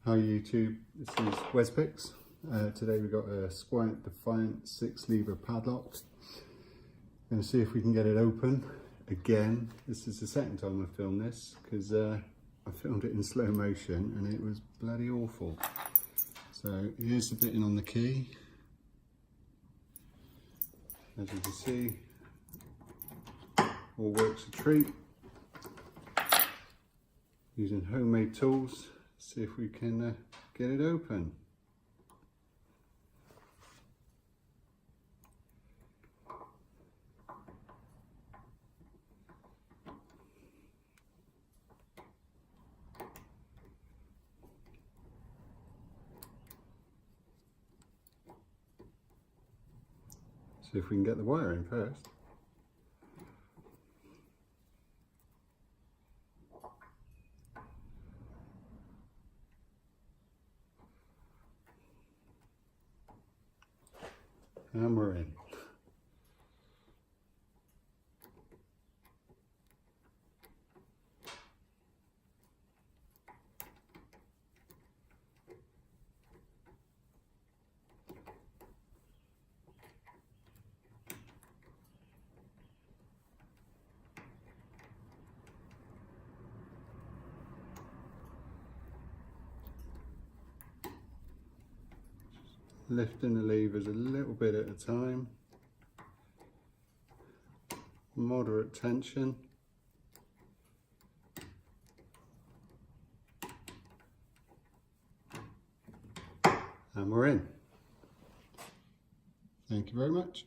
Hi YouTube, this is Wespix. Today we've got a Squire Defiant 6-lever padlock. Going to see if we can get it open again. This is the second time I filmed this because I filmed it in slow motion and it was bloody awful. So here's the bitting on the key. As you can see, all works a treat. Using homemade tools. See if we can get it open. See if we can get the wire in first. And we're in. Lifting the levers a little bit at a time. Moderate tension. And we're in. Thank you very much.